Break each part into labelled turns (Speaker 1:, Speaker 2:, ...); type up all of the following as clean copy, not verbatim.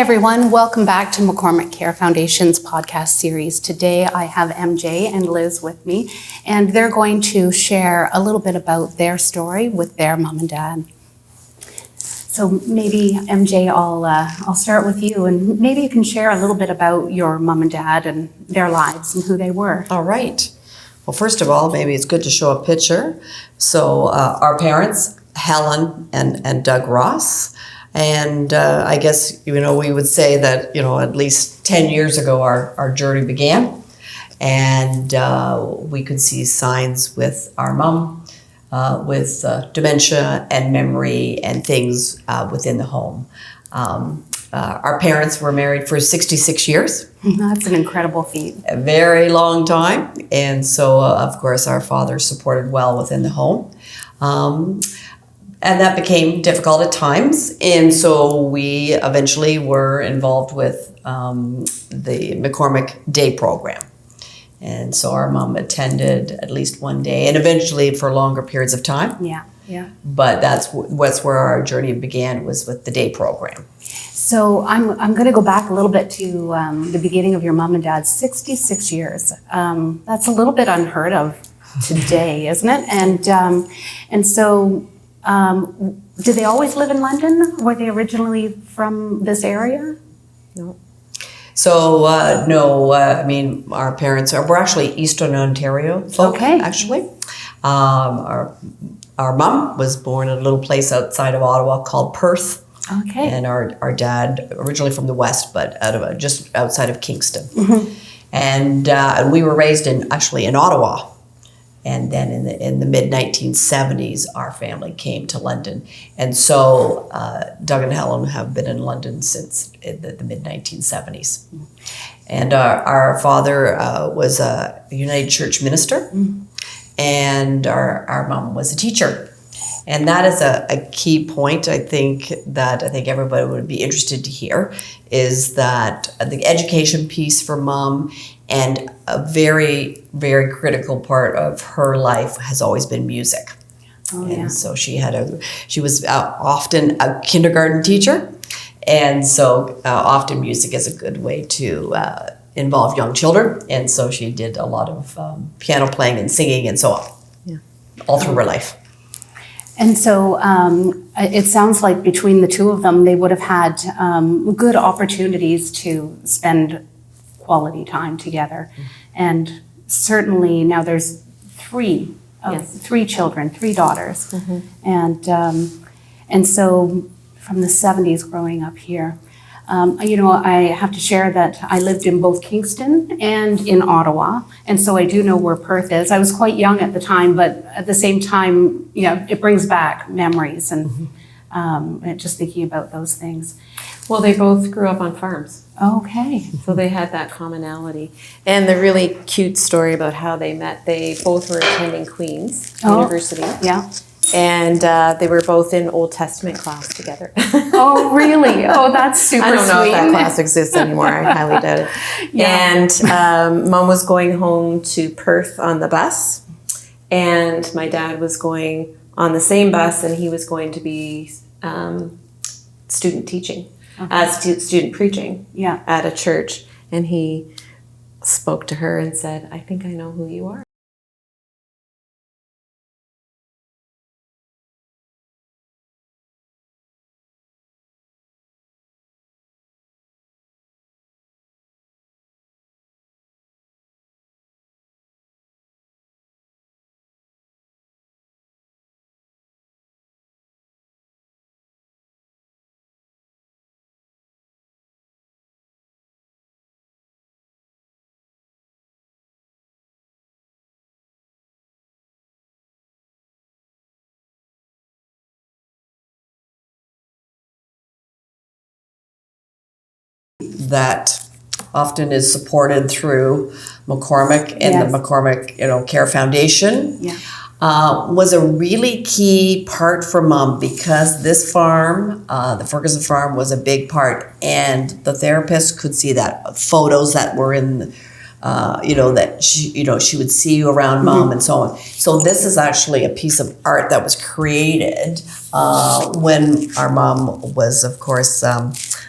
Speaker 1: everyone, welcome back to McCormack Care Foundation's podcast series. Today I have MJ and Liz with me, and they're going to share a little bit about their story with their mom and dad. So maybe MJ, I'll start with you, and maybe you can share a little bit about your mom and dad and their lives and who they were.
Speaker 2: All right. Well, first of all, maybe it's good to show a picture. So our parents, Helen and Doug Ross. And I guess, we would say that, at least 10 years ago, our journey began. And we could see signs with our mom, with dementia and memory and things within the home. Our parents were married for 66 years.
Speaker 1: That's an incredible feat.
Speaker 2: A very long time. And so, of course, our father supported well within the home. And that became difficult at times. And so we eventually were involved with the McCormack Day program. And so our mom attended at least one day and eventually for longer periods of time.
Speaker 1: Yeah.
Speaker 2: But that's where our journey began, was with the day program.
Speaker 1: So I'm going to go back a little bit to the beginning of your mom and dad's 66 years. That's a little bit unheard of today, isn't it? And so did they always live in London? Were they originally from this area?
Speaker 2: No. So no, our parents we're actually Eastern Ontario folk.
Speaker 1: Okay.
Speaker 2: Actually, our mom was born in a little place outside of Ottawa called Perth.
Speaker 1: Okay.
Speaker 2: And our dad originally from the West, but out of just outside of Kingston. Mm-hmm. And we were raised in Ottawa. And then in the mid-1970s, our family came to London. And so Doug and Helen have been in London since the mid-1970s. And our father was a United Church minister, and our mom was a teacher. And that is a key point, I think everybody would be interested to hear, is that the education piece for mom, and a very, very critical part of her life has always been music.
Speaker 1: Oh, yeah.
Speaker 2: And so she was often a kindergarten teacher. And so often music is a good way to involve young children. And so she did a lot of piano playing and singing and so on, all through her life.
Speaker 1: And so it sounds like between the two of them, they would have had good opportunities to spend quality time together. And certainly now there's three children, 3 daughters. Mm-hmm. And so from the 70s growing up here, I have to share that I lived in both Kingston and in Ottawa. And so I do know where Perth is. I was quite young at the time, but at the same time, it brings back memories and just thinking about those things.
Speaker 3: Well, they both grew up on farms.
Speaker 1: Okay.
Speaker 3: So they had that commonality. And the really cute story about how they met, they both were attending Queen's University.
Speaker 1: Yeah.
Speaker 3: And they were both in Old Testament class together.
Speaker 1: Oh, really? Oh, that's super sweet.
Speaker 3: I don't know if that class exists anymore. I highly doubt it. Yeah. And Mom was going home to Perth on the bus. And my dad was going on the same bus, and he was going to be student teaching. Student preaching at a church. And he spoke to her and said, "I think I know who you are."
Speaker 2: That often is supported through McCormack and the McCormack Care Foundation.
Speaker 1: Yeah.
Speaker 2: Was a really key part for Mom, because this farm, the Ferguson farm, was a big part, and the therapist could see that photos that were in, that she would see you around Mom and so on. So this is actually a piece of art that was created when our mom was, of course,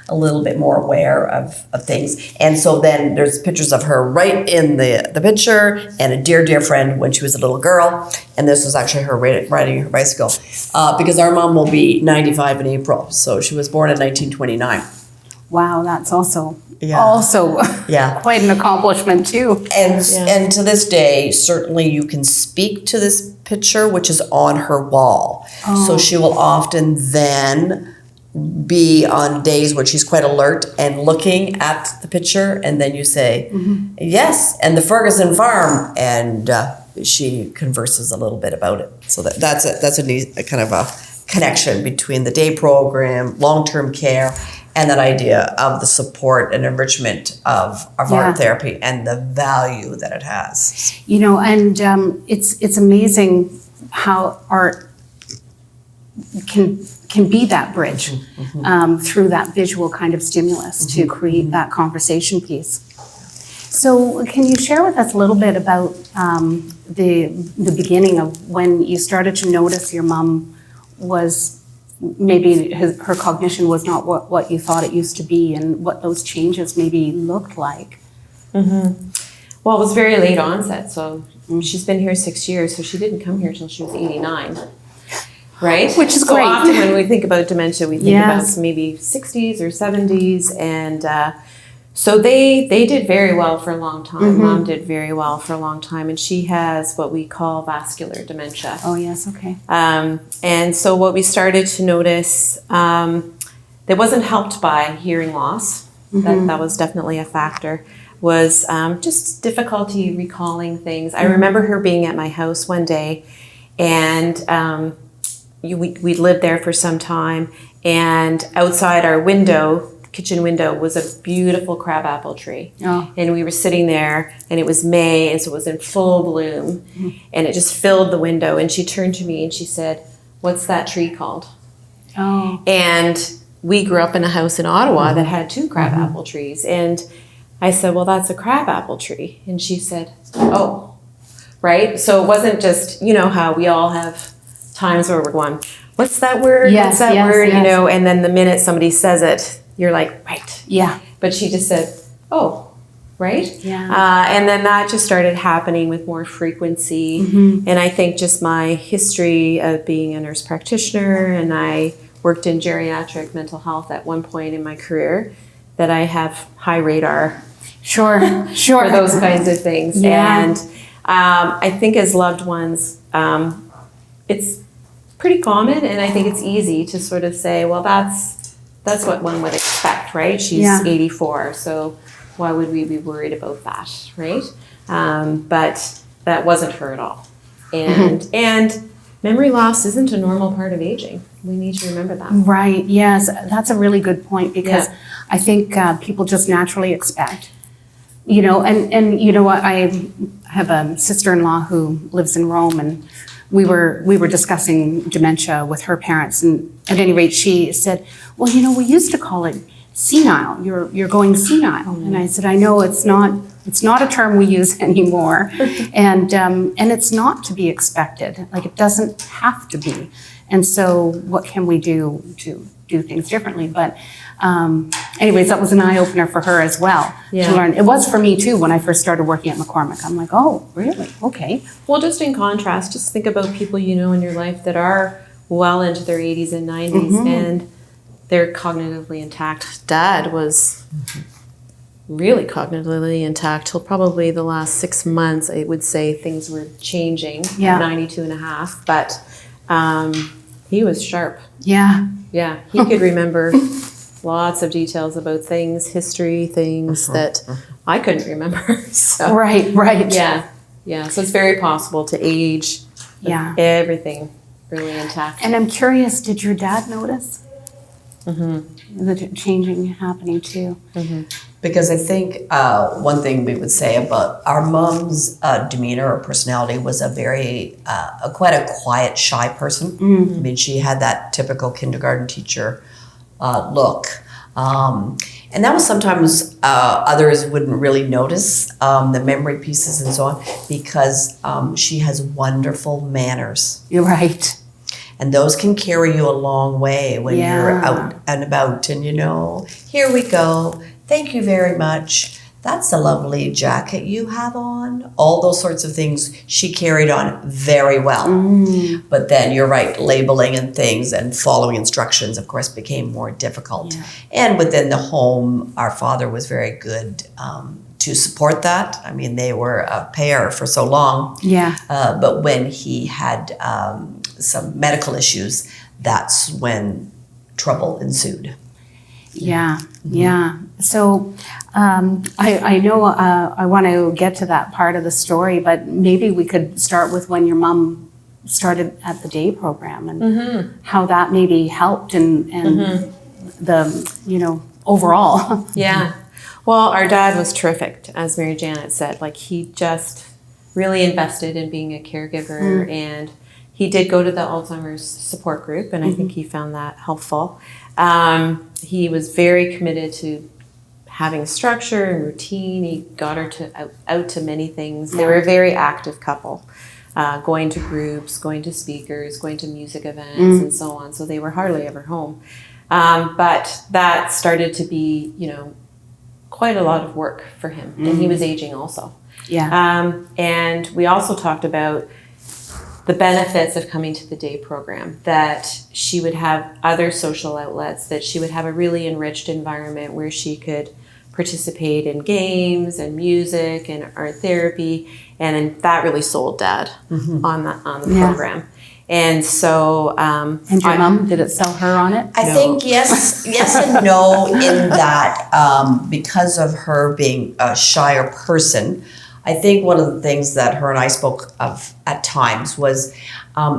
Speaker 2: a little bit more aware of things. And so then there's pictures of her right in the picture, and a dear friend when she was a little girl. And this was actually her riding her bicycle, because our mom will be 95 in April. So she was born in 1929.
Speaker 1: Wow, that's also
Speaker 2: Yeah.
Speaker 1: quite an accomplishment too.
Speaker 2: And to this day, certainly you can speak to this picture, which is on her wall. So she will often then be on days where she's quite alert and looking at the picture, and then you say, yes, and the Ferguson farm, and she converses a little bit about it. So that's a neat kind of a connection between the day program, long-term care, and that idea of the support and enrichment of art therapy and the value that it has.
Speaker 1: You know, and it's amazing how art can be that bridge through that visual kind of stimulus to create that conversation piece. So can you share with us a little bit about the beginning of when you started to notice your mom was maybe her cognition was not what you thought it used to be, and what those changes maybe looked like?
Speaker 3: Well, it was very late onset, so she's been here 6 years, so she didn't come here till she was 89. Right?
Speaker 1: Which is
Speaker 3: so
Speaker 1: great.
Speaker 3: Often when we think about dementia, we think
Speaker 1: Yes.
Speaker 3: about maybe 60s or 70s. And so they did very well for a long time. Mom did very well for a long time. And she has what we call vascular dementia.
Speaker 1: Oh, yes, okay.
Speaker 3: And so what we started to notice, that wasn't helped by hearing loss. That was definitely a factor. Was just difficulty recalling things. I remember her being at my house one day, and we lived there for some time, and outside our window, kitchen window, was a beautiful crabapple tree. And we were sitting there, and it was May, and so it was in full bloom, and it just filled the window. And she turned to me and she said, "What's that tree called?" And we grew up in a house in Ottawa that had 2 crabapple trees, and I said, "Well, that's a crabapple tree." And she said, "Oh," right? So it wasn't just, you know how we all have times where we're going, "What's that word?
Speaker 1: Yes,
Speaker 3: What's that
Speaker 1: yes,
Speaker 3: word?"
Speaker 1: yes.
Speaker 3: You know, and then the minute somebody says it, you're like, "Right."
Speaker 1: Yeah.
Speaker 3: But she just said, "Oh," right?
Speaker 1: Yeah.
Speaker 3: And then that just started happening with more frequency. And I think just my history of being a nurse practitioner, and I worked in geriatric mental health at one point in my career, that I have high radar
Speaker 1: Sure.
Speaker 3: for those kinds of things.
Speaker 1: Yeah.
Speaker 3: And I think as loved ones, it's pretty common, and I think it's easy to sort of say, well, that's what one would expect, right? She's 84, so why would we be worried about that, right? But that wasn't her at all. And memory loss isn't a normal part of aging. We need to remember that.
Speaker 1: Right, yes, that's a really good point, because I think people just naturally expect, you know, and you know what, I have a sister-in-law who lives in Rome, and we were discussing dementia with her parents, and at any rate, she said, "Well, you know, we used to call it senile. You're going senile." And I said, "I know it's not a term we use anymore, and it's not to be expected. Like, it doesn't have to be. And so, what can we do to do things differently?" But anyways, that was an eye opener for her as well to learn. It was for me too when I first started working at McCormack. I'm like, oh, really? Okay.
Speaker 3: Well, just in contrast, just think about people you know in your life that are well into their 80s and 90s, and they're cognitively intact. Dad was really cognitively intact till probably the last 6 months. I would say things were changing at 92 and a half, but he was sharp.
Speaker 1: Yeah.
Speaker 3: Yeah, he could remember lots of details about things, history, things that I couldn't remember. So,
Speaker 1: Right.
Speaker 3: yeah. So it's very possible to age with everything really intact.
Speaker 1: And I'm curious, did your dad notice the changing happening too?
Speaker 2: Because I think one thing we would say about our mom's demeanor or personality was a very, quite a quiet, shy person. I mean, she had that typical kindergarten teacher look. And that was sometimes others wouldn't really notice the memory pieces and so on, because she has wonderful manners.
Speaker 1: You're right.
Speaker 2: And those can carry you a long way when you're
Speaker 1: Yeah.
Speaker 2: out and about and, here we go. Thank you very much. That's a lovely jacket you have on. All those sorts of things she carried on very well. But then you're right, labeling and things and following instructions, of course, became more difficult.
Speaker 1: Yeah.
Speaker 2: And within the home, our father was very good to support that. I mean, they were a pair for so long.
Speaker 1: Yeah.
Speaker 2: But when he had some medical issues, that's when trouble ensued.
Speaker 1: Yeah, yeah. So I know I want to get to that part of the story, but maybe we could start with when your mom started at the day program and how that maybe helped and the, overall.
Speaker 3: Yeah. Well, our dad was terrific, as Mary Janet said. Like, he just really invested in being a caregiver, and he did go to the Alzheimer's support group, and I think he found that helpful. He was very committed to having structure and routine. He got her out to many things. They were a very active couple, going to groups, going to speakers, going to music events, and so on. So they were hardly ever home. But that started to be, quite a lot of work for him. And he was aging also.
Speaker 1: Yeah.
Speaker 3: And we also talked about the benefits of coming to the day program, that she would have other social outlets, that she would have a really enriched environment where she could participate in games and music and art therapy. And that really sold Dad on the program. And so,
Speaker 1: and your mom, did it sell her on it?
Speaker 2: I think yes and no, in that because of her being a shyer person, I think one of the things that her and I spoke of at times was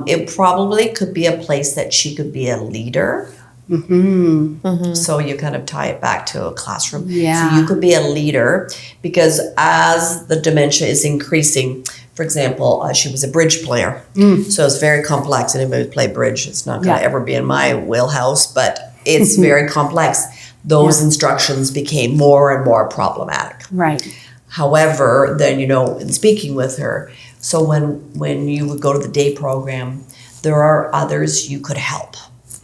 Speaker 2: it probably could be a place that she could be a leader. So you kind of tie it back to a classroom.
Speaker 1: Yeah.
Speaker 2: So you could be a leader, because as the dementia is increasing, for example, she was a bridge player. So it's very complex. Anybody who play bridge, it's not going to ever be in my wheelhouse, but it's very complex. Those instructions became more and more problematic.
Speaker 1: Right.
Speaker 2: However, then, in speaking with her, so when you would go to the day program, there are others you could help.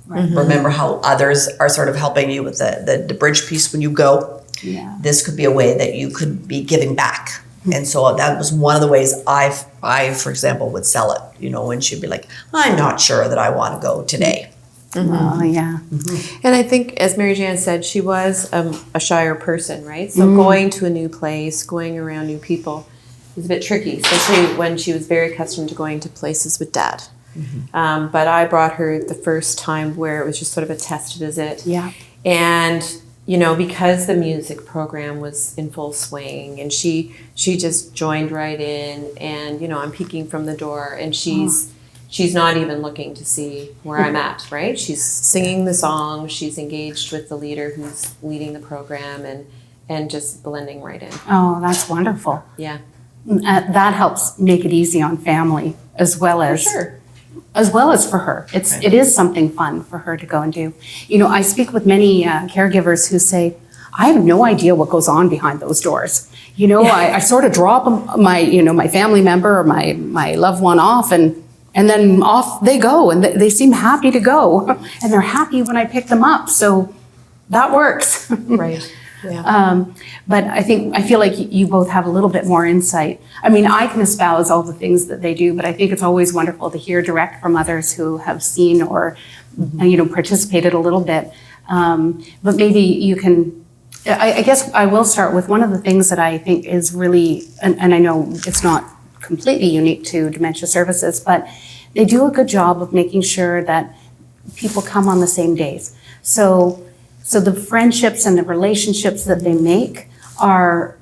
Speaker 2: Right. Remember how others are sort of helping you with the bridge piece when you go?
Speaker 1: Yeah.
Speaker 2: This could be a way that you could be giving back. And so that was one of the ways I, for example, would sell it, when she'd be like, I'm not sure that I want to go today.
Speaker 1: Oh, yeah.
Speaker 3: and I think, as Mary Jan said, she was a shyer person, right? So going to a new place, going around new people was a bit tricky, especially when she was very accustomed to going to places with Dad. But I brought her the first time where it was just sort of a test visit.
Speaker 1: Yeah.
Speaker 3: And, because the music program was in full swing, and she just joined right in, and, I'm peeking from the door, and she's not even looking to see where I'm at, right? She's singing the song, she's engaged with the leader who's leading the program, and just blending right in.
Speaker 1: Oh, that's wonderful.
Speaker 3: Yeah.
Speaker 1: That helps make it easy on family as well as for her. It is something fun for her to go and do. I speak with many caregivers who say, I have no idea what goes on behind those doors. I sort of drop my family member or my loved one off, and then off they go, and they seem happy to go, and they're happy when I pick them up. So that works.
Speaker 3: Right. Yeah.
Speaker 1: But I feel like you both have a little bit more insight. I mean, I can espouse all the things that they do, but I think it's always wonderful to hear direct from others who have seen or, participated a little bit. But maybe you can, I guess I will start with one of the things that I think is really, and I know it's not completely unique to dementia services, but they do a good job of making sure that people come on the same days. So the friendships and the relationships that they make are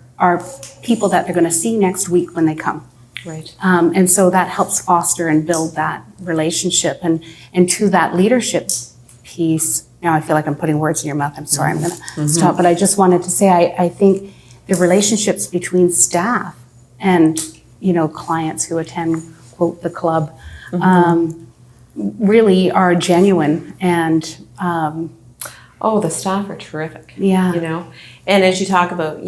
Speaker 1: people that they're going to see next week when they come.
Speaker 3: Right.
Speaker 1: And so that helps foster and build that relationship. And to that leadership piece, now I feel like I'm putting words in your mouth. I'm sorry, I'm going to stop. But I just wanted to say, I think the relationships between staff and, clients who attend, quote, the club, really are genuine and,
Speaker 3: the staff are terrific.
Speaker 1: Yeah.
Speaker 3: And as you talk about,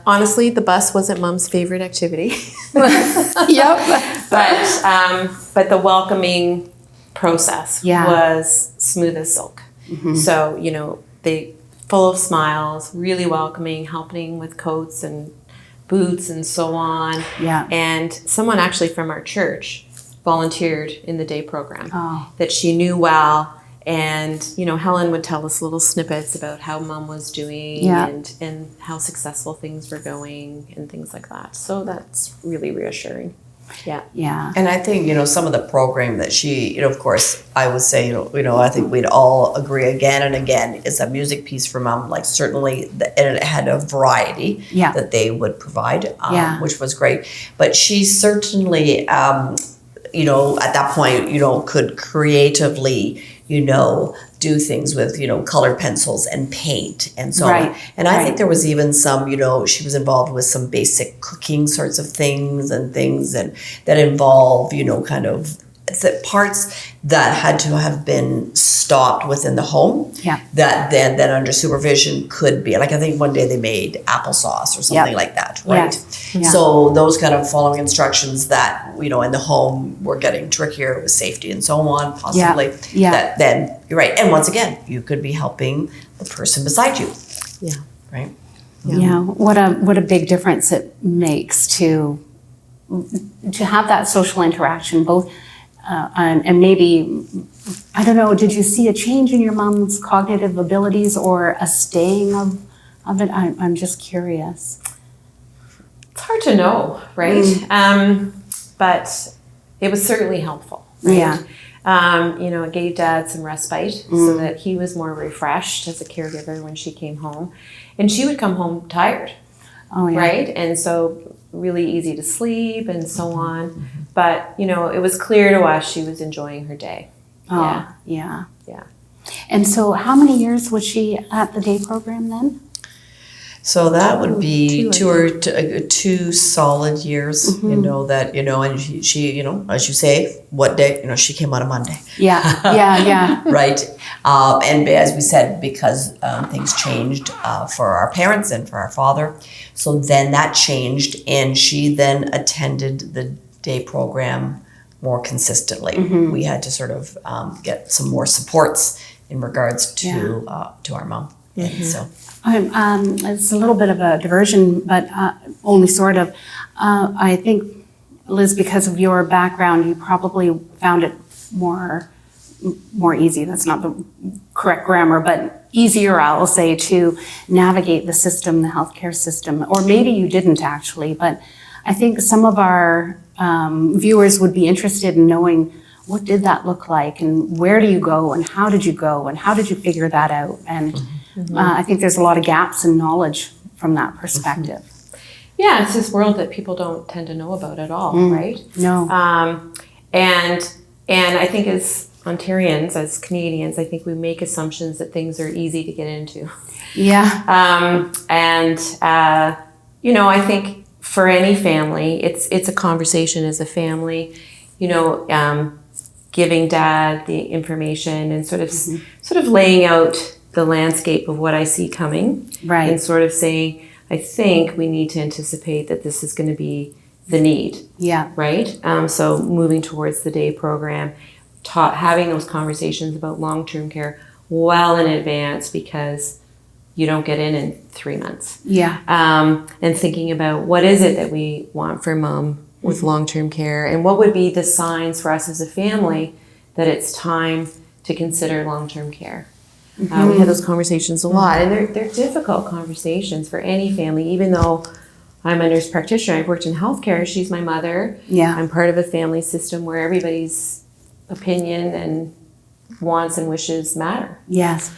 Speaker 3: honestly, the bus wasn't Mom's favorite activity.
Speaker 1: Yep.
Speaker 3: But the welcoming process
Speaker 1: Yeah.
Speaker 3: was smooth as silk. So, they full of smiles, really welcoming, helping with coats and boots and so on.
Speaker 1: Yeah.
Speaker 3: And someone actually from our church volunteered in the day program that she knew well. And, Helen would tell us little snippets about how Mom was doing and how successful things were going and things like that. So that's really reassuring. Yeah.
Speaker 1: Yeah.
Speaker 2: And I think, some of the program that she, of course, I would say, I think we'd all agree again and again is a music piece for Mom. Like certainly, and it had a variety that they would provide, which was great. But she certainly, at that point, could creatively, do things with, colored pencils and paint and so on. And I think there was even some, she was involved with some basic cooking sorts of things and that involve, kind of the parts that had to have been stopped within the home that then under supervision could be, like I think one day they made applesauce or something like that, right? So those kind of following instructions that, in the home were getting trickier with safety and so on, possibly, that then, you're right. And once again, you could be helping the person beside you.
Speaker 3: Yeah.
Speaker 2: Right?
Speaker 1: Yeah. What a big difference it makes to have that social interaction, both and maybe, I don't know, did you see a change in your mom's cognitive abilities or a staying of it? I'm just curious.
Speaker 3: It's hard to know, right? But it was certainly helpful, right?
Speaker 1: Yeah.
Speaker 3: It gave Dad some respite so that he was more refreshed as a caregiver when she came home. And she would come home tired, right? And so really easy to sleep and so on. But, it was clear to us she was enjoying her day.
Speaker 1: Yeah. And so how many years was she at the day program then?
Speaker 2: So that would be two solid years, and she, as you say, what day, she came on a Monday.
Speaker 1: Yeah.
Speaker 2: Right. And as we said, because things changed for our parents and for our father. So then that changed and she then attended the day program more consistently. We had to sort of get some more supports in regards to our mom. And so.
Speaker 1: It's a little bit of a diversion, but only sort of. I think, Liz, because of your background, you probably found it more easy. That's not the correct grammar, but easier, I'll say, to navigate the system, the healthcare system. Or maybe you didn't actually, but I think some of our viewers would be interested in knowing what did that look like and where do you go and how did you go and how did you figure that out? And I think there's a lot of gaps in knowledge from that perspective.
Speaker 3: Yeah, it's this world that people don't tend to know about at all, right?
Speaker 1: No.
Speaker 3: And I think as Ontarians, as Canadians, I think we make assumptions that things are easy to get into.
Speaker 1: Yeah.
Speaker 3: I think for any family, it's a conversation as a family, giving Dad the information and sort of laying out the landscape of what I see coming.
Speaker 1: Right.
Speaker 3: And sort of saying, I think we need to anticipate that this is going to be the need.
Speaker 1: Yeah.
Speaker 3: Right? So moving towards the day program, having those conversations about long-term care well in advance because you don't get in 3 months.
Speaker 1: Yeah.
Speaker 3: And thinking about what is it that we want for Mom with long-term care and what would be the signs for us as a family that it's time to consider long-term care. We had those conversations a lot, and they're difficult conversations for any family. Even though I'm a nurse practitioner, I've worked in healthcare. She's my mother.
Speaker 1: Yeah.
Speaker 3: I'm part of a family system where everybody's opinion and wants and wishes matter.
Speaker 1: Yes.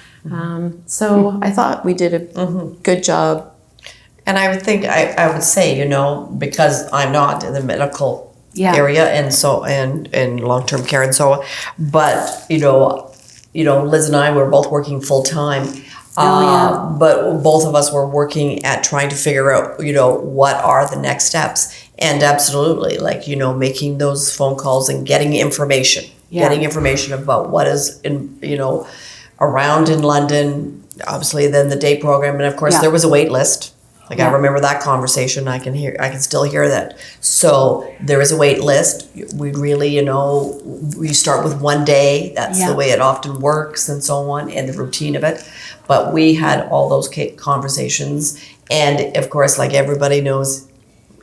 Speaker 3: So I thought we did a good job.
Speaker 2: And I would think I would say, because I'm not in the medical area and so and long-term care and so on, but Liz and I were both working full time. But both of us were working at trying to figure out, what are the next steps. And absolutely, making those phone calls and getting information about what is around in London. Obviously, then the day program, and of course there was a wait list. Like
Speaker 1: Yeah.
Speaker 2: I remember that conversation. I can still hear that. So there is a wait list. We really, we start with one day. That's
Speaker 1: Yeah.
Speaker 2: the way it often works and so on, and the routine of it. But we had all those conversations. And of course, like everybody knows,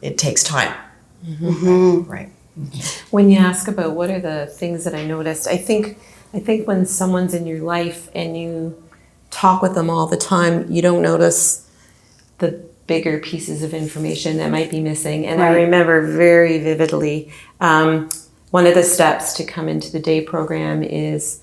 Speaker 2: it takes time. Right.
Speaker 3: When you ask about what are the things that I noticed, I think when someone's in your life and you talk with them all the time, you don't notice the bigger pieces of information that might be missing. And I
Speaker 1: Right.
Speaker 3: remember very vividly, one of the steps to come into the day program is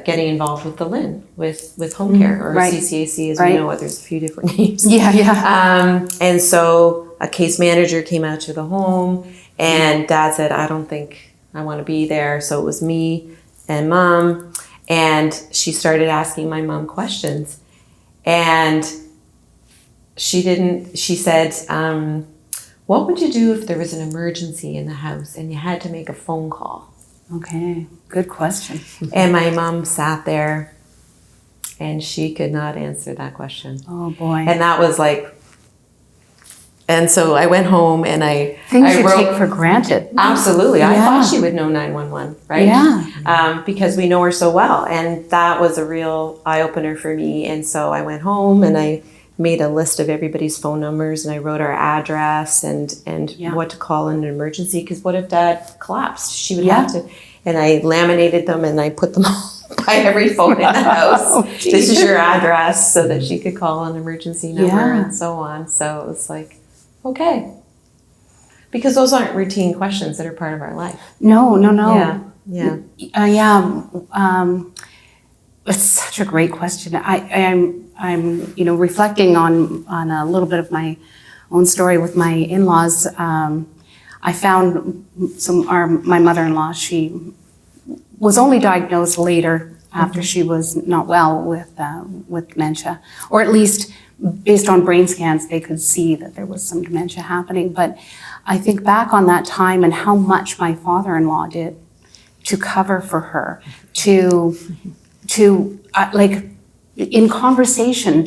Speaker 3: getting involved with the LIN, with home care, or
Speaker 1: Right.
Speaker 3: CCAC, as
Speaker 1: Right.
Speaker 3: we know it. There's a few different names.
Speaker 1: Yeah.
Speaker 3: And so a case manager came out to the home, and Dad said, I don't think I want to be there. So it was me and Mom, and she started asking my mom questions. And she said, what would you do if there was an emergency in the house and you had to make a phone call?
Speaker 1: Okay. Good question.
Speaker 3: And my mom sat there and she could not answer that question.
Speaker 1: Oh boy.
Speaker 3: And that was like, and so I went home and
Speaker 1: Things you
Speaker 3: wrote,
Speaker 1: take for granted.
Speaker 3: absolutely. I
Speaker 1: Yeah.
Speaker 3: thought she would know 911, right?
Speaker 1: Yeah.
Speaker 3: Because we know her so well. And that was a real eye opener for me. And so I went home and I made a list of everybody's phone numbers, and I wrote our address and
Speaker 1: Yeah.
Speaker 3: what to call in an emergency, because what if Dad collapsed? She would
Speaker 1: Yeah.
Speaker 3: have to, and I laminated them and I put them all by every phone in the house.
Speaker 1: Oh,
Speaker 3: This is your address, so that she could call an emergency number
Speaker 1: Yeah.
Speaker 3: and so on. So it was like, okay. Because those aren't routine questions that are part of our life.
Speaker 1: No.
Speaker 3: Yeah.
Speaker 1: It's such a great question. I'm reflecting on a little bit of my own story with my in-laws. I found my mother-in-law. She was only diagnosed later after she was not well with dementia, or at least based on brain scans, they could see that there was some dementia happening. But I think back on that time and how much my father-in-law did to cover for her, to like in conversation,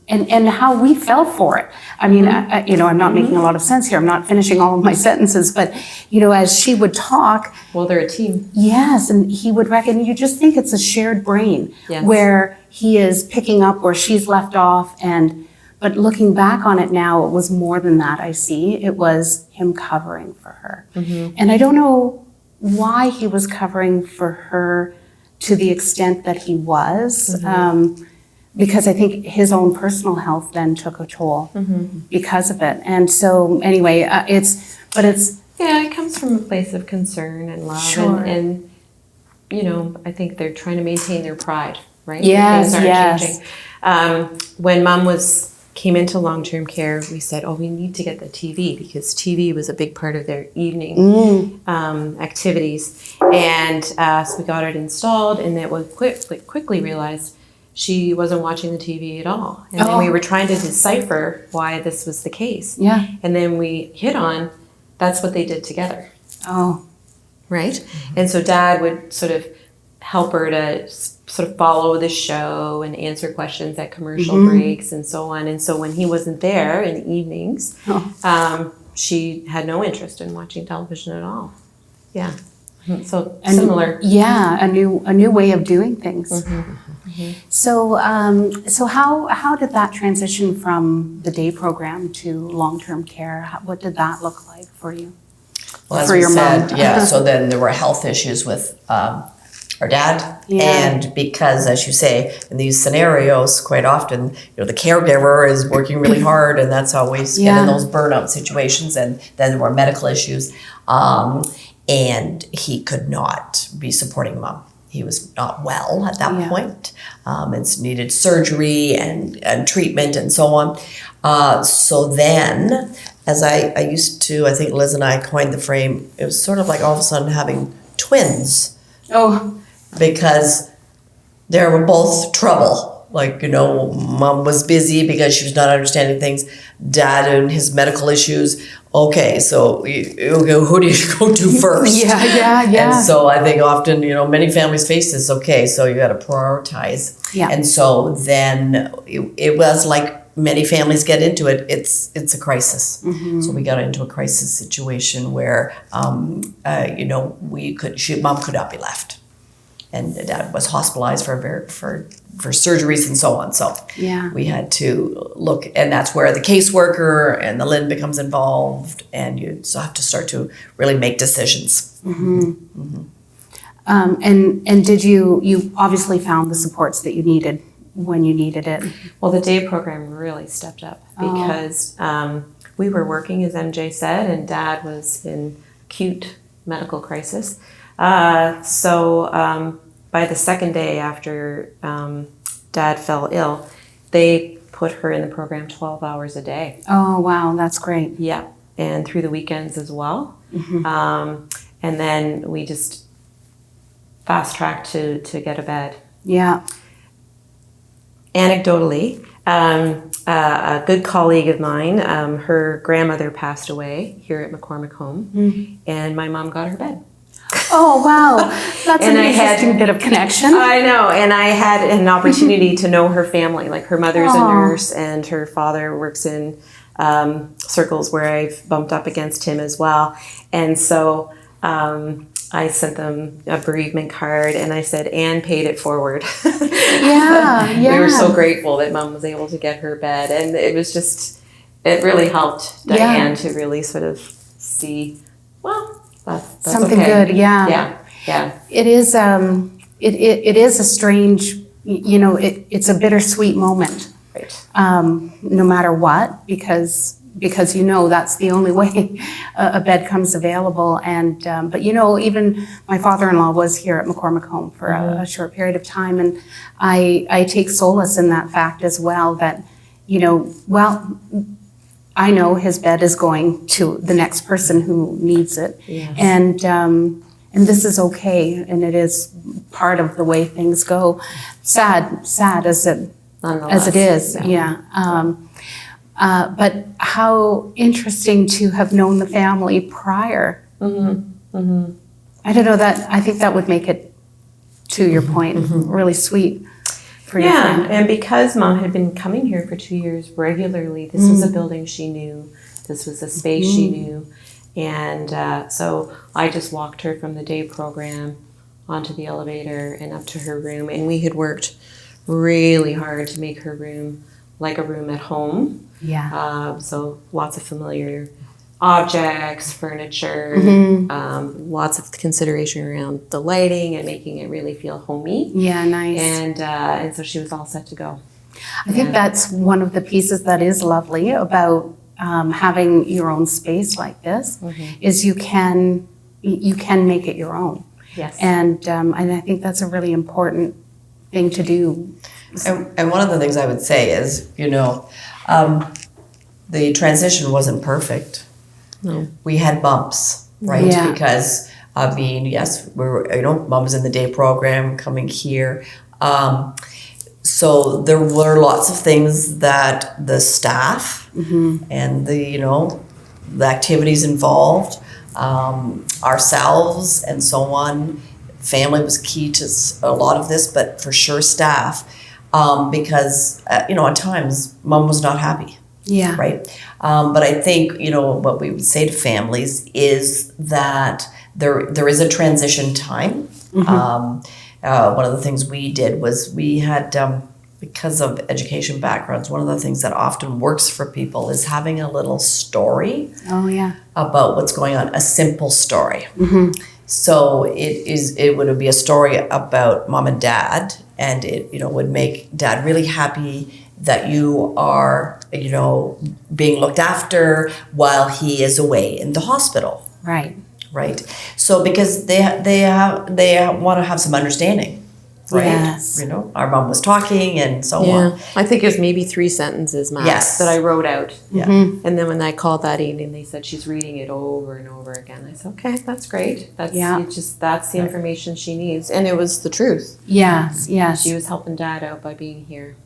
Speaker 1: and how we fell for it. I mean, I'm not making a lot of sense here. I'm not finishing all of my sentences, but as she would talk,
Speaker 3: Well, they're a team.
Speaker 1: yes, and he would reckon, you just think it's a shared brain,
Speaker 3: Yes.
Speaker 1: where he is picking up where she's left off, but looking back on it now, it was more than that. I see it was him covering for her, and I don't know why he was covering for her to the extent that he was. Because I think his own personal health then took a toll because of it. And so anyway,
Speaker 3: Yeah, it comes from a place of concern and love.
Speaker 1: Sure.
Speaker 3: And I think they're trying to maintain their pride, right?
Speaker 1: Yes,
Speaker 3: Things aren't
Speaker 1: yes.
Speaker 3: changing. When Mom came into long-term care, we said, we need to get the TV, because TV was a big part of their evening activities. And so we got it installed, and then we quickly realized she wasn't watching the TV at all. And then we were trying to decipher why this was the case.
Speaker 1: Yeah.
Speaker 3: And then we hit on, that's what they did together.
Speaker 1: Oh,
Speaker 3: Right? And so Dad would sort of help her to sort of follow the show and answer questions at commercial breaks and so on. And so when he wasn't there in the evenings, she had no interest in watching television at all. Yeah. So similar.
Speaker 1: Yeah, a new way of doing things. So how did that transition from the day program to long-term care? What did that look like for you?
Speaker 2: Well, as
Speaker 1: For
Speaker 2: we
Speaker 1: your
Speaker 2: said,
Speaker 1: mom.
Speaker 2: yeah. So then there were health issues with our dad,
Speaker 1: Yeah.
Speaker 2: and because, as you say, in these scenarios, quite often, the caregiver is working really hard, and that's how we get
Speaker 1: Yeah.
Speaker 2: in those burnout situations. And then there were medical issues, and he could not be supporting Mom. He was not well at that point, and needed surgery and treatment and so on. So then, as I used to, I think Liz and I coined the frame, it was sort of like all of a sudden having twins,
Speaker 1: Oh,
Speaker 2: because they were both trouble. Like, Mom was busy because she was not understanding things. Dad and his medical issues. Okay, so who do you go to first?
Speaker 1: Yeah.
Speaker 2: And so I think often, many families face this. Okay, so you got to prioritize.
Speaker 1: Yeah.
Speaker 2: And so then it was like many families get into it, it's a crisis. So we got into a crisis situation where, mom could not be left. And dad was hospitalized for surgeries and so on. So we had to look, and that's where the caseworker and the LIN becomes involved, and you have to start to really make decisions.
Speaker 1: And did you obviously found the supports that you needed when you needed it?
Speaker 3: Well, the day program really stepped up because we were working, as MJ said, and Dad was in acute medical crisis. So by the second day after Dad fell ill, they put her in the program 12 hours a day.
Speaker 1: Oh, wow, that's great.
Speaker 3: Yeah, and through the weekends as well. And then we just fast-tracked to get a bed.
Speaker 1: Yeah.
Speaker 3: Anecdotally, a good colleague of mine, her grandmother passed away here at McCormack Home, and my mom got her bed.
Speaker 1: Oh, wow. That's an interesting bit of connection.
Speaker 3: I know, and I had an opportunity to know her family. Like, her mother's a nurse, and her father works in circles where I've bumped up against him as well. And so I sent them a bereavement card, and I said, Anne paid it forward. We were so grateful that Mom was able to get her bed, and it was just, it really helped Diane to really sort of see, well, that's
Speaker 1: something
Speaker 3: okay.
Speaker 1: good. Yeah. It is. It is a strange. It's a bittersweet moment.
Speaker 3: Right.
Speaker 1: No matter what, because that's the only way a bed comes available. And but even my father-in-law was here at McCormack Home for a short period of time, and I take solace in that fact as well. That I know his bed is going to the next person who needs it, and this is okay, and it is part of the way things go. Sad as it is, but how interesting to have known the family prior. I don't know, that I think that would make it, to your point, really sweet. For your friend.
Speaker 3: And because Mom had been coming here for 2 years regularly, this was a building she knew, this was a space she knew, and so I just walked her from the day program onto the elevator and up to her room, and we had worked really hard to make her room like a room at home. So lots of familiar objects, furniture, lots of consideration around the lighting and making it really feel homey.
Speaker 1: Nice.
Speaker 3: And so she was all set to go.
Speaker 1: I think that's one of the pieces that is lovely about having your own space like this, is you can make it your own.
Speaker 3: Yes.
Speaker 1: And I think that's a really important thing to do.
Speaker 2: And one of the things I would say is, the transition wasn't perfect.
Speaker 3: No.
Speaker 2: We had bumps, right? Because yes, we were, Mom was in the day program coming here. So there were lots of things that the staff and the activities involved, ourselves and so on. Family was key to a lot of this, but for sure staff, because at times Mom was not happy. Right. But I think, what we would say to families is that there is a transition time. One of the things we did was we had, because of education backgrounds, one of the things that often works for people is having a little story about what's going on, a simple story. So it would be a story about Mom and Dad, and it would make Dad really happy that you are, being looked after while he is away in the hospital.
Speaker 1: Right.
Speaker 2: So because they want to have some understanding, right?
Speaker 1: Yes.
Speaker 2: Our mom was talking and so on.
Speaker 3: I think it was maybe 3 sentences max that I wrote out. And then when I called that evening, they said she's reading it over and over again. I said, okay, that's great. That's the information she needs, and it was the truth.
Speaker 1: Yes.
Speaker 3: She was helping Dad out by being here.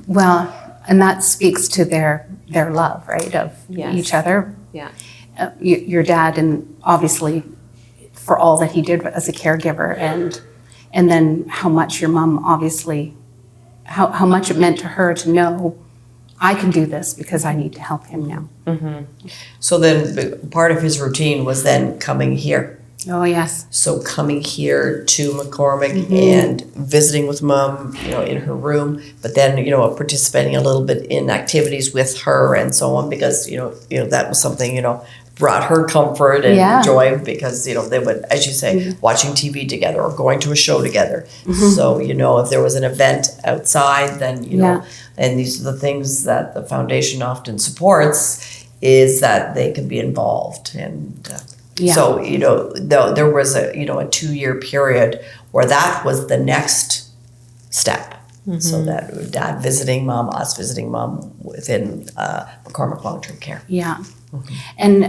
Speaker 1: Well, and that speaks to their love, right, of each other. Your dad, and obviously for all that he did as a caregiver, and then how much your mom obviously how much it meant to her to know I can do this because I need to help him now.
Speaker 2: So then part of his routine was then coming here.
Speaker 1: Oh, yes.
Speaker 2: So coming here to McCormack and visiting with Mom, in her room, but then, participating a little bit in activities with her and so on, because, that was something, brought her comfort and joy, because, they would, as you say, watching TV together or going to a show together. So, if there was an event outside, then, and these are the things that the foundation often supports, is that they can be involved. And so, there was a 2-year period where that was the next step. So that Dad visiting Mom, us visiting Mom within McCormack long-term care.
Speaker 1: Yeah. And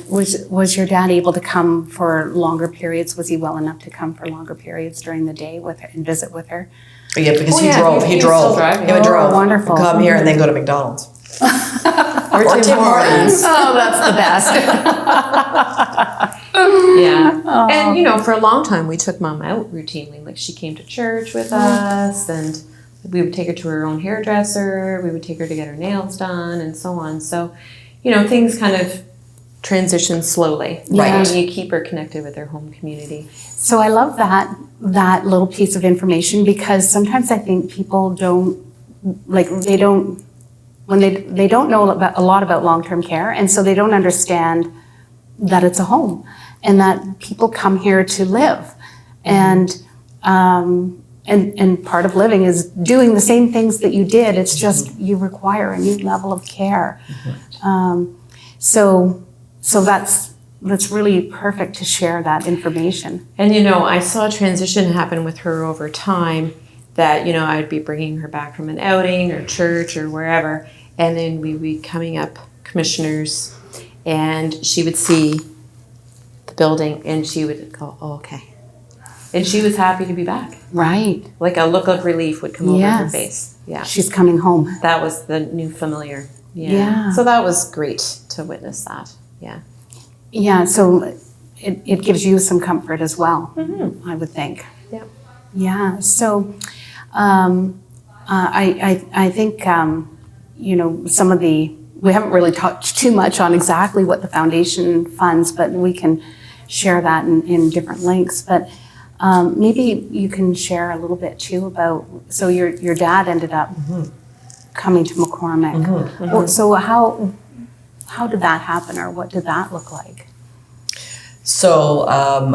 Speaker 1: was your dad able to come for longer periods? Was he well enough to come for longer periods during the day with her and visit with her?
Speaker 2: Yeah, because he drove. He drove.
Speaker 3: Driving.
Speaker 2: He drove.
Speaker 1: Wonderful.
Speaker 2: Come here and then go to McDonald's.
Speaker 3: Or Tim Hortons.
Speaker 1: Oh, that's the best.
Speaker 3: Yeah. And, for a long time, we took Mom out routinely. Like, she came to church with us, and we would take her to her own hairdresser. We would take her to get her nails done and so on. So, things kind of transition slowly.
Speaker 1: Right.
Speaker 3: And you keep her connected with her home community.
Speaker 1: So I love that little piece of information, because sometimes I think people don't know a lot about long-term care, and so they don't understand that it's a home and that people come here to live. And part of living is doing the same things that you did. It's just you require a new level of care. So that's really perfect to share that information.
Speaker 3: And, I saw a transition happen with her over time, that, I'd be bringing her back from an outing or church or wherever, and then we'd be coming up commissioners, and she would see the building and she would go, oh, okay. And she was happy to be back.
Speaker 1: Right.
Speaker 3: Like a look of relief would come over her face. Yeah.
Speaker 1: She's coming home.
Speaker 3: That was the new familiar.
Speaker 1: Yeah.
Speaker 3: So that was great to witness that. Yeah.
Speaker 1: Yeah, so it gives you some comfort as well, I would think.
Speaker 3: Yeah.
Speaker 1: Yeah, so I think, some of we haven't really touched too much on exactly what the foundation funds, but we can share that in different links. But maybe you can share a little bit too about, so your dad ended up coming to McCormack. So how did that happen, or what did that look like?
Speaker 2: So,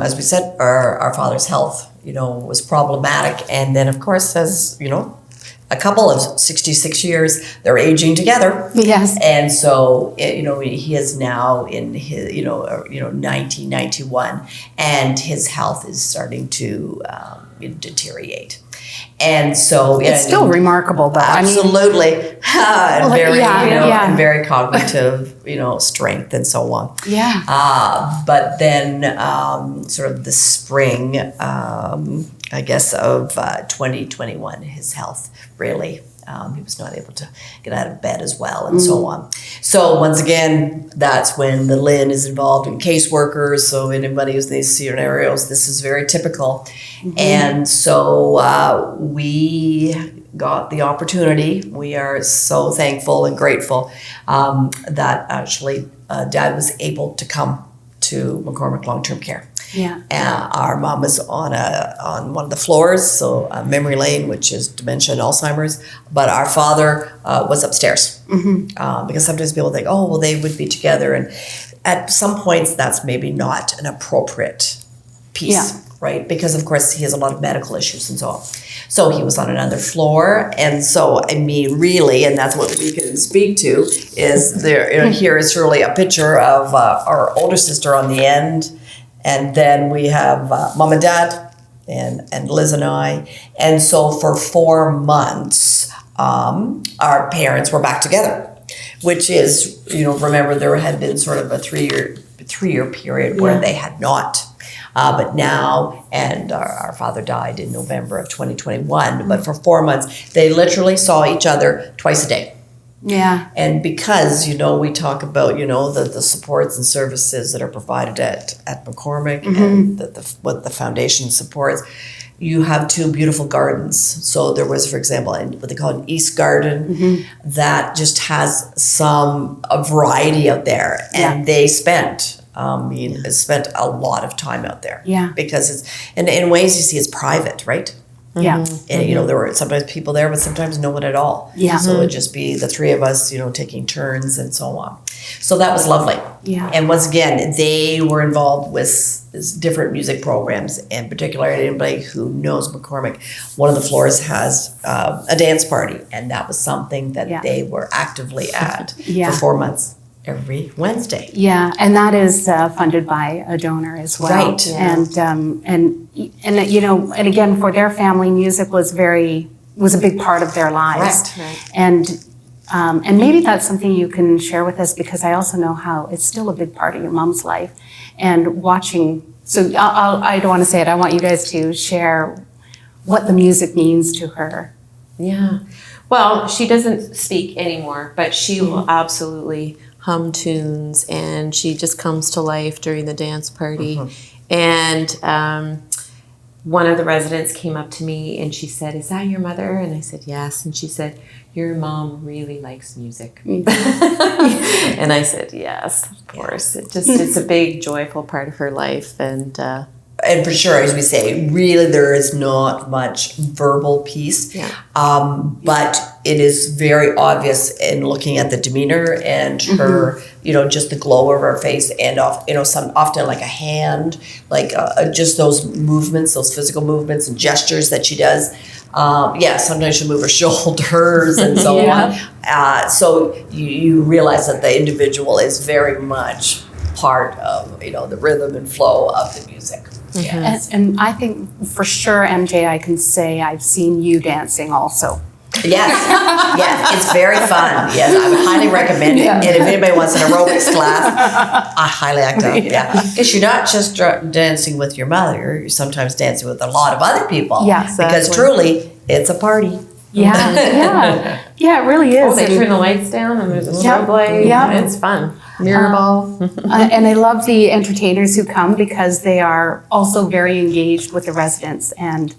Speaker 2: as we said, our father's health, was problematic. And then, of course, as, a couple of 66 years, they're aging together.
Speaker 1: Yes.
Speaker 2: And so, he is now in his, 1991, and his health is starting to deteriorate. And so
Speaker 1: it's still remarkable, though.
Speaker 2: Absolutely. And very,
Speaker 1: yeah.
Speaker 2: and very cognitive, strength and so on.
Speaker 1: Yeah.
Speaker 2: But then sort of the spring, I guess, of 2021, his health really, he was not able to get out of bed as well and so on. So once again, that's when the LIN is involved in caseworkers. So anybody who's in these scenarios, this is very typical. And so we got the opportunity. We are so thankful and grateful that actually Dad was able to come to McCormack long-term care.
Speaker 1: Yeah.
Speaker 2: Our mom was on one of the floors, so memory lane, which is dementia and Alzheimer's. But our father was upstairs because sometimes people think, oh, well, they would be together, and at some points that's maybe not an appropriate piece, right? Because of course he has a lot of medical issues and so on. So he was on another floor, and so really, and that's what we can speak to is there. Here is really a picture of our older sister on the end. And then we have Mom and Dad and Liz and I. And so for 4 months, our parents were back together, which is, remember there had been sort of a three-year period where they had not. But now, and our father died in November of 2021, but for 4 months, they literally saw each other twice a day.
Speaker 1: Yeah.
Speaker 2: And because, we talk about, the supports and services that are provided at McCormack and what the foundation supports, you have 2 beautiful gardens. So there was, for example, what they call an East Garden that just has a variety out there. And they spent a lot of time out there.
Speaker 1: Yeah.
Speaker 2: Because it's, in ways you see it's private, right?
Speaker 1: Yeah.
Speaker 2: And, there were sometimes people there, but sometimes no one at all.
Speaker 1: Yeah.
Speaker 2: So it'd just be the 3 of us, taking turns and so on. So that was lovely.
Speaker 1: Yeah.
Speaker 2: And once again, they were involved with different music programs, and particularly anybody who knows McCormack, one of the floors has a dance party, and that was something that they were actively at for 4 months. Every Wednesday.
Speaker 1: Yeah, and that is funded by a donor as well.
Speaker 2: Right.
Speaker 1: Yeah. And again, for their family, music was a big part of their lives.
Speaker 2: Correct. Right.
Speaker 1: And maybe that's something you can share with us, because I also know how it's still a big part of your mom's life. And watching, so I don't want to say it, I want you guys to share what the music means to her.
Speaker 3: Yeah. Well, she doesn't speak anymore, but she will absolutely hum tunes, and she just comes to life during the dance party. And one of the residents came up to me and she said, "Is that your mother?" And I said, "Yes." And she said, "Your mom really likes music." And I said, "Yes, of course." It's a big, joyful part of her life. And
Speaker 2: for sure, as we say, really there is not much verbal piece, but it is very obvious in looking at the demeanor and her, just the glow of her face, and often like a hand, like just those movements, those physical movements and gestures that she does. Sometimes she'll move her shoulders and so on. So you realize that the individual is very much part of, the rhythm and flow of the music. Yes.
Speaker 1: And I think for sure, MJ, I can say I've seen you dancing also.
Speaker 2: Yes, it's very fun. Yes, I would highly recommend it. And if anybody wants an aerobics class, I highly recommend it. Yeah, because you're not just dancing with your mother; you're sometimes dancing with a lot of other people.
Speaker 1: Yes,
Speaker 2: because truly, it's a party.
Speaker 1: Yeah, it really is.
Speaker 3: Oh, they turn the lights down, and there's a strobe light.
Speaker 1: Yeah,
Speaker 3: it's fun. Mirror ball.
Speaker 1: And I love the entertainers who come, because they are also very engaged with the residents, and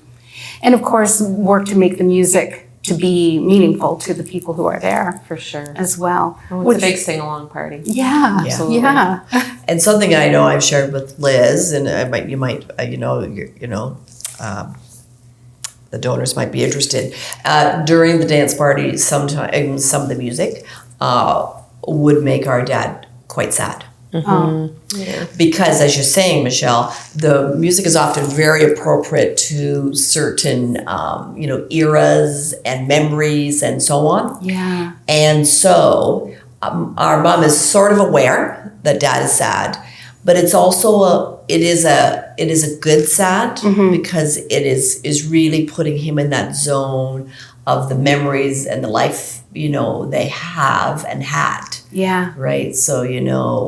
Speaker 1: of course work to make the music to be meaningful to the people who are there.
Speaker 3: For sure.
Speaker 1: As well.
Speaker 3: Oh, it's a big sing-along party.
Speaker 1: Yeah,
Speaker 3: absolutely.
Speaker 1: Yeah.
Speaker 2: And something I know I've shared with Liz, and the donors might be interested. During the dance party, sometimes some of the music would make our dad quite sad. Because, as you're saying, Michelle, the music is often very appropriate to certain, eras and memories and so on.
Speaker 1: Yeah.
Speaker 2: And so our mom is sort of aware that dad is sad, but it's also it is a good sad, because it is really putting him in that zone of the memories and the life, they have and had.
Speaker 1: Yeah.
Speaker 2: Right. So,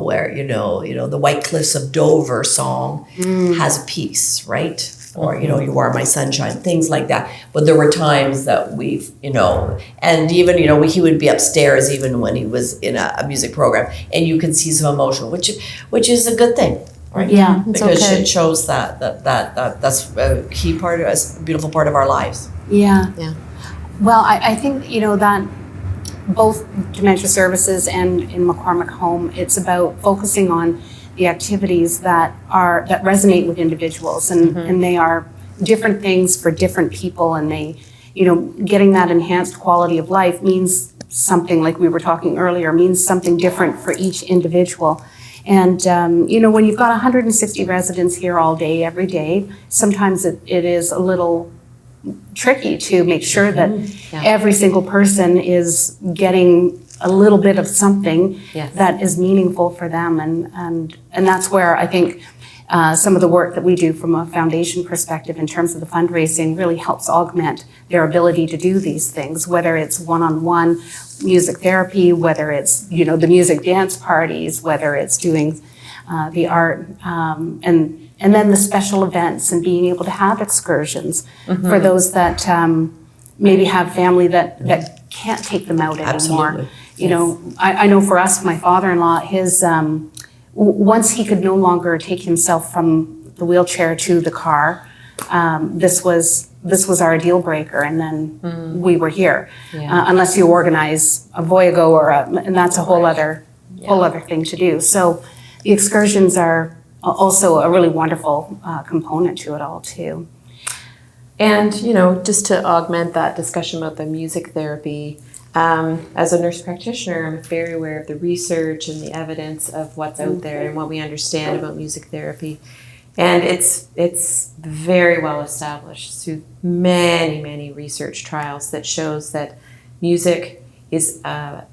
Speaker 2: where, the White Cliffs of Dover song has a piece, right? Or, You Are My Sunshine, things like that. But there were times that we've, and even, he would be upstairs even when he was in a music program, and you can see some emotion, which is a good thing. Right?
Speaker 1: Yeah.
Speaker 2: Because it shows that's a key part, a beautiful part of our lives.
Speaker 1: Yeah.
Speaker 3: Yeah.
Speaker 1: Well, I think, that both Dementia Services and in McCormack Home, it's about focusing on the activities that resonate with individuals, and they are different things for different people, and they, getting that enhanced quality of life means something, like we were talking earlier, means something different for each individual. And, when you've got 160 residents here all day, every day, sometimes it is a little tricky to make sure that every single person is getting a little bit of something that is meaningful for them. And that's where I think some of the work that we do from a foundation perspective in terms of the fundraising really helps augment their ability to do these things, whether it's one-on-one music therapy, whether it's, the music dance parties, whether it's doing the art, and then the special events and being able to have excursions for those that maybe have family that can't take them out anymore.
Speaker 2: Absolutely.
Speaker 1: You know, I know for us, my father-in-law, his once he could no longer take himself from the wheelchair to the car, this was our deal breaker, and then we were here. Unless you organize a Voyago and that's a whole other thing to do. So the excursions are also a really wonderful component to it all too.
Speaker 3: And, you know, just to augment that discussion about the music therapy, as a nurse practitioner, I'm very aware of the research and the evidence of what's out there and what we understand about music therapy. And it's very well established through many, many research trials that shows that music is a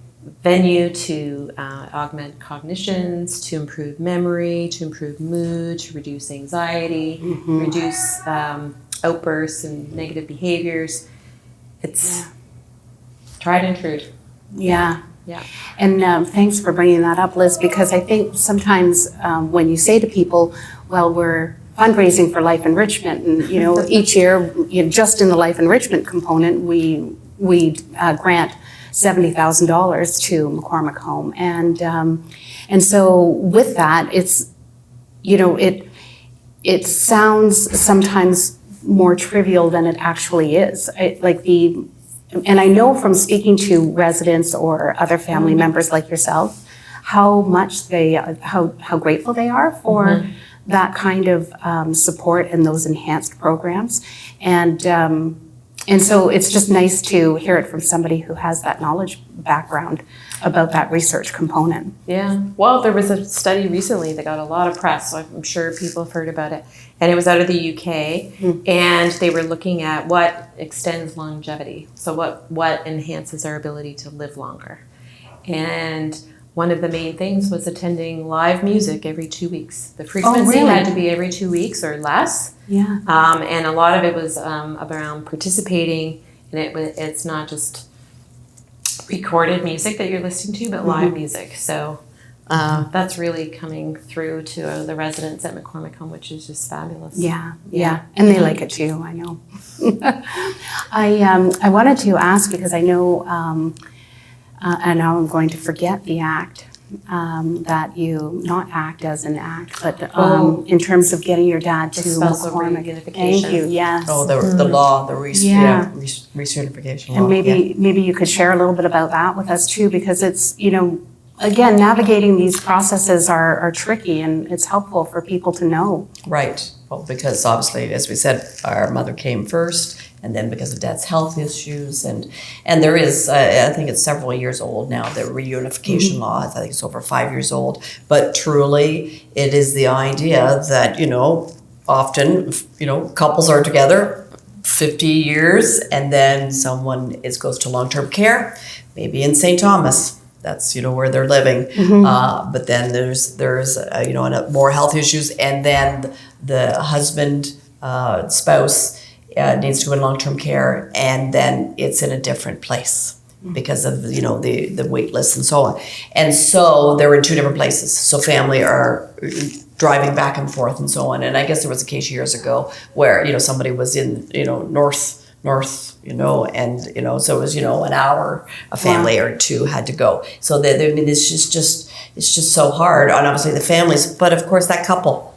Speaker 3: venue to augment cognitions, to improve memory, to improve mood, to reduce anxiety, reduce outbursts and negative behaviors. It's tried and true.
Speaker 1: Yeah.
Speaker 3: Yeah.
Speaker 1: And thanks for bringing that up, Liz, because I think sometimes when you say to people, well, we're fundraising for life enrichment, and you know, each year, just in the life enrichment component, we grant $70,000 to McCormack Home, and so with that, it's, you know, it sounds sometimes more trivial than it actually is. And I know from speaking to residents or other family members like yourself, how much how grateful they are for that kind of support and those enhanced programs. And so it's just nice to hear it from somebody who has that knowledge background about that research component.
Speaker 3: Yeah. Well, there was a study recently that got a lot of press, so I'm sure people have heard about it. And it was out of the UK, and they were looking at what extends longevity. So what enhances our ability to live longer. And one of the main things was attending live music every 2 weeks. The frequency had to be every 2 weeks or less.
Speaker 1: Yeah.
Speaker 3: And a lot of it was around participating, and it's not just recorded music that you're listening to, but live music. So that's really coming through to the residents at McCormack Home, which is just fabulous.
Speaker 1: Yeah. And they like it too, I know. I wanted to ask, because I know, and now I'm going to forget the act, that you, not act as an act, but in terms of getting your dad to McCormack. Thank you, yes.
Speaker 2: Oh, the law, the recertification law.
Speaker 1: And maybe you could share a little bit about that with us too, because it's, you know, again, navigating these processes are tricky, and it's helpful for people to know.
Speaker 2: Right. Well, because obviously, as we said, our mother came first, and then because of Dad's health issues, and there is, I think it's several years old now, the reunification law. I think it's over 5 years old. But truly, it is the idea that, you know, often, you know, couples are together 50 years, and then someone goes to long-term care, maybe in St. Thomas. That's, you know, where they're living. But then there's you know, more health issues, and then the husband, spouse needs to go in long-term care, and then it's in a different place because of, you know, the wait lists and so on. And so they're in two different places. So family are driving back and forth and so on. And I guess there was a case years ago where, you know, somebody was in, you know, north, you know, and, you know, so it was, you know, an hour, a family or two had to go. So I mean, it's just so hard on obviously the families, but of course that couple.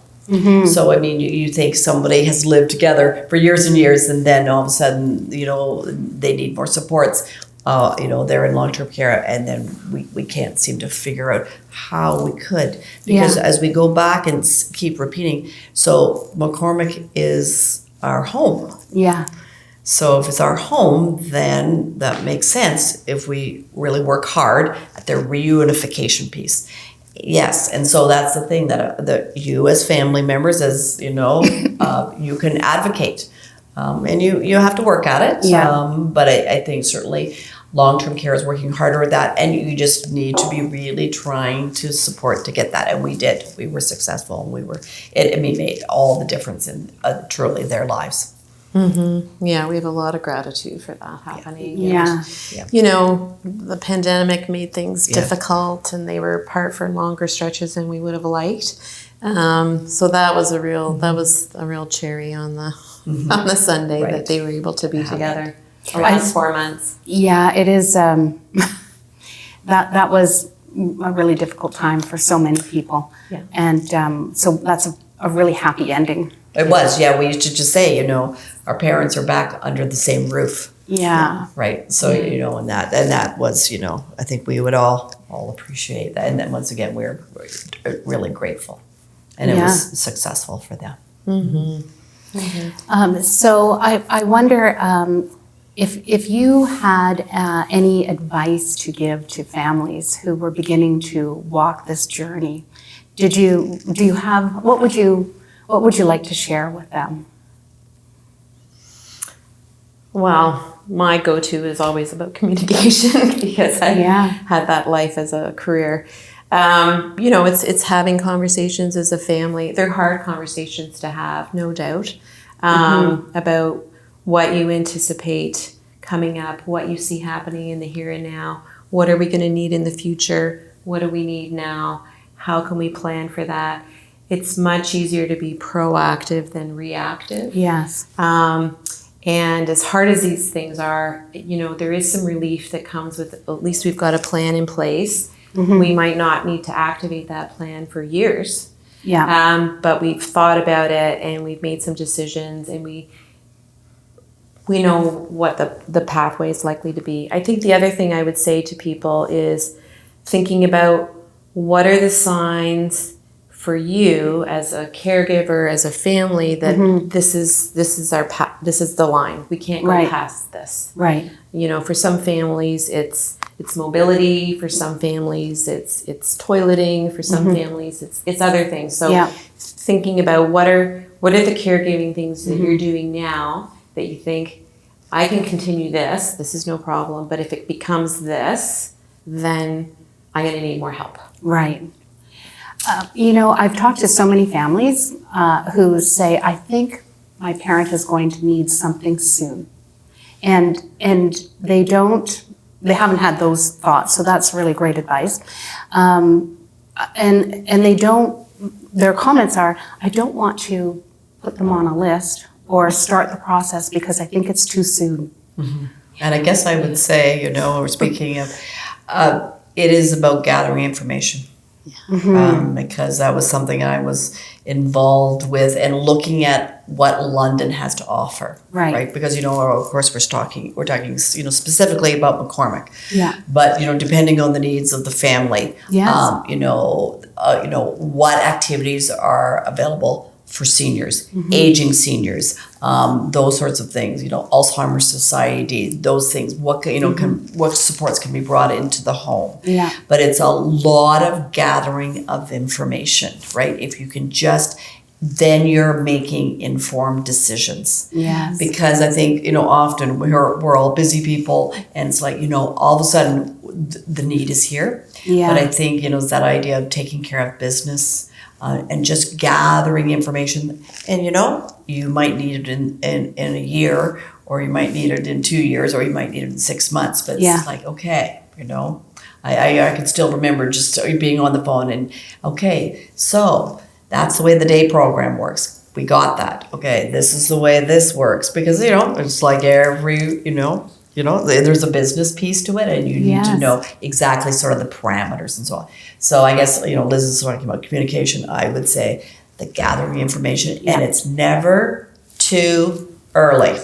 Speaker 2: So, I mean, you think somebody has lived together for years and years, and then all of a sudden, you know, they need more supports. You know, they're in long-term care, and then we can't seem to figure out how we could. Because as we go back and keep repeating, so McCormack is our home.
Speaker 1: Yeah.
Speaker 2: So if it's our home, then that makes sense if we really work hard at the reunification piece. Yes, and so that's the thing that you as family members, as you know, you can advocate, and you have to work at it. But I think certainly long-term care is working harder at that, and you just need to be really trying to support to get that. And we did. We were successful, and it made all the difference in truly their lives.
Speaker 3: Yeah, we have a lot of gratitude for that happening.
Speaker 1: Yeah.
Speaker 3: You know, the pandemic made things difficult, and they were apart for longer stretches than we would have liked. So that was a real cherry on the Sunday that they were able to be together the last 4 months.
Speaker 1: Yeah, it is. that was a really difficult time for so many people.
Speaker 3: Yeah.
Speaker 1: And so that's a really happy ending.
Speaker 2: It was, yeah. We used to just say, our parents are back under the same roof.
Speaker 1: Yeah.
Speaker 2: Right. So, and that was, I think we would all appreciate that. And then once again, we're really grateful. And it was successful for them.
Speaker 1: So I wonder if you had any advice to give to families who were beginning to walk this journey, what would you like to share with them?
Speaker 3: Well, my go-to is always about communication because I had that life as a career. It's having conversations as a family. They're hard conversations to have, no doubt, about what you anticipate coming up, what you see happening in the here and now. What are we going to need in the future? What do we need now? How can we plan for that? It's much easier to be proactive than reactive.
Speaker 1: Yes.
Speaker 3: And as hard as these things are, there is some relief that comes with at least we've got a plan in place. We might not need to activate that plan for years.
Speaker 1: Yeah.
Speaker 3: But we've thought about it and we've made some decisions and we know what the pathway is likely to be. I think the other thing I would say to people is thinking about what are the signs for you as a caregiver, as a family, that this is our path, this is the line. We can't go past this.
Speaker 1: Right.
Speaker 3: For some families, it's mobility. For some families, it's toileting. For some families, it's other things. So thinking about what are the caregiving things that you're doing now that you think I can continue this. This is no problem. But if it becomes this, then I'm going to need more help.
Speaker 1: Right. I've talked to so many families who say, I think my parent is going to need something soon. And they haven't had those thoughts. So that's really great advice. And their comments are, I don't want to put them on a list or start the process because I think it's too soon.
Speaker 2: And I guess I would say, we're speaking of, it is about gathering information. Because that was something I was involved with and looking at what London has to offer. Right? Because, of course we're talking, specifically about McCormack.
Speaker 1: Yeah.
Speaker 2: But, depending on the needs of the family,
Speaker 1: yes.
Speaker 2: What activities are available for seniors, aging seniors, those sorts of things, Alzheimer's Society, those things, what what supports can be brought into the home.
Speaker 1: Yeah.
Speaker 2: But it's a lot of gathering of information, right? If you can then you're making informed decisions.
Speaker 1: Yes.
Speaker 2: Because I think, often we're all busy people and it's like, all of a sudden the need is here.
Speaker 1: Yeah.
Speaker 2: But I think, it's that idea of taking care of business, and just gathering information. And you might need it in a year, or you might need it in 2 years, or you might need it in 6 months. But it's like, okay, I can still remember just being on the phone and, okay, so that's the way the day program works. We got that. Okay, this is the way this works. Because, it's like every, there's a business piece to it, and you need to know exactly sort of the parameters and so on. So I guess, Liz is talking about communication. I would say the gathering information, and it's never too early.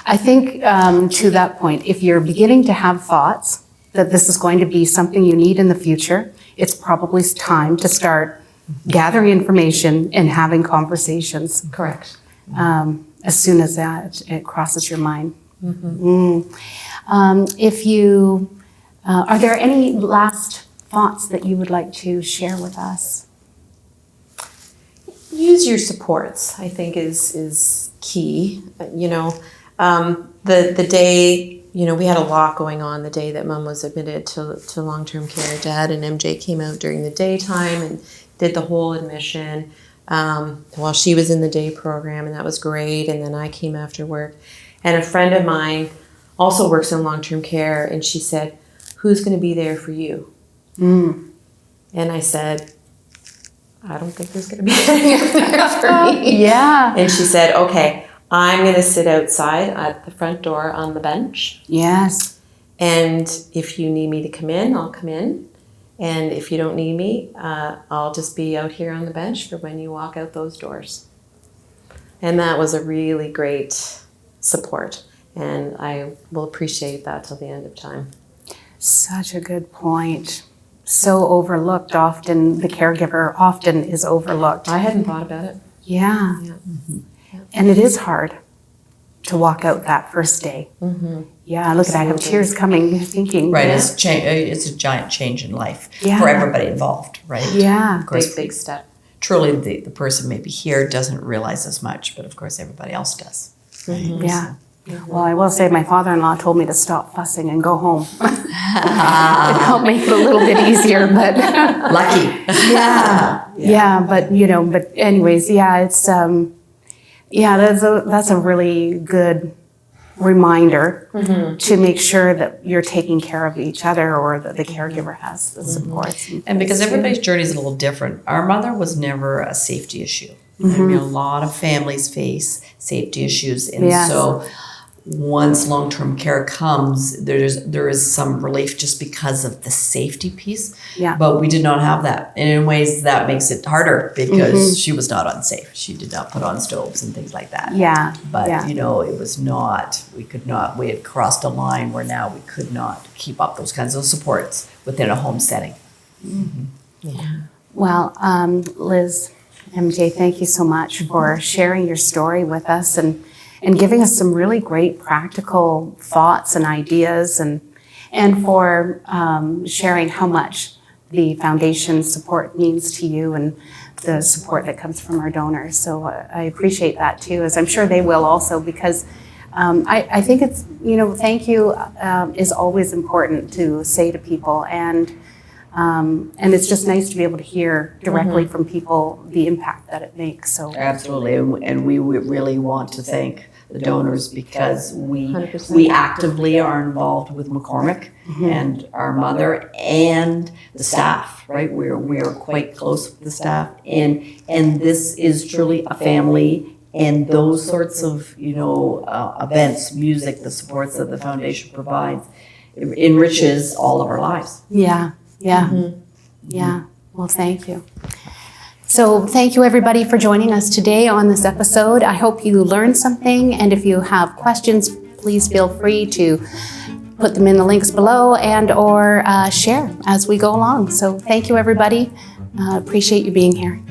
Speaker 1: I think to that point, if you're beginning to have thoughts that this is going to be something you need in the future, it's probably time to start gathering information and having conversations.
Speaker 3: Correct.
Speaker 1: As soon as it crosses your mind. Are there any last thoughts that you would like to share with us?
Speaker 3: Use your supports, I think is key. The day, we had a lot going on the day that Mom was admitted to long-term care. Dad and MJ came out during the daytime and did the whole admission while she was in the day program, and that was great. And then I came after work. And a friend of mine also works in long-term care, and she said, who's going to be there for you? And I said, I don't think there's going to be anyone there for me.
Speaker 1: Yeah.
Speaker 3: And she said, okay, I'm going to sit outside at the front door on the bench.
Speaker 1: Yes.
Speaker 3: And if you need me to come in, I'll come in. And if you don't need me, I'll just be out here on the bench for when you walk out those doors. And that was a really great support. And I will appreciate that till the end of time.
Speaker 1: Such a good point. So overlooked often. The caregiver often is overlooked.
Speaker 3: I hadn't thought about it.
Speaker 1: Yeah. And it is hard to walk out that first day. Yeah, look at that. I have tears coming thinking.
Speaker 2: Right,
Speaker 1: Yeah.
Speaker 2: it's a giant change in life
Speaker 1: Yeah.
Speaker 2: for everybody involved, right?
Speaker 1: Yeah.
Speaker 2: Of course,
Speaker 3: Big step.
Speaker 2: truly the person maybe here doesn't realize as much, but of course everybody else does.
Speaker 1: Yeah. Well, I will say my father-in-law told me to stop fussing and go home. It helped make it a little bit easier, but
Speaker 2: Lucky.
Speaker 1: yeah, but but anyways, yeah, it's that's a really good reminder to make sure that you're taking care of each other, or that the caregiver has the supports.
Speaker 2: And because everybody's journey is a little different, our mother was never a safety issue. I mean, a lot of families face safety issues, and
Speaker 1: Yes.
Speaker 2: so once long-term care comes, there is some relief just because of the safety piece.
Speaker 1: Yeah.
Speaker 2: But we did not have that, and in ways that makes it harder because she was not unsafe. She did not put on stoves and things like that.
Speaker 1: Yeah.
Speaker 2: But
Speaker 1: yeah.
Speaker 2: it was not. We had crossed a line where now we could not keep up those kinds of supports within a home setting.
Speaker 1: Well, Liz, MJ, thank you so much for sharing your story with us and giving us some really great practical thoughts and ideas, and for sharing how much the foundation support means to you and the support that comes from our donors. So I appreciate that too, as I'm sure they will also, because I think it's, thank you is always important to say to people, and it's just nice to be able to hear directly from people the impact that it makes. So
Speaker 2: Absolutely, and we really want to thank the donors, because we
Speaker 3: 100%.
Speaker 2: actively are involved with McCormack and our mother and the staff. Right, we're quite close with the staff, and this is truly a family. And those sorts of events, music, the supports that the foundation provides, enriches all of our lives.
Speaker 1: yeah. Well, thank you. So thank you everybody for joining us today on this episode. I hope you learned something, and if you have questions, please feel free to put them in the links below or share as we go along. So thank you everybody. Appreciate you being here.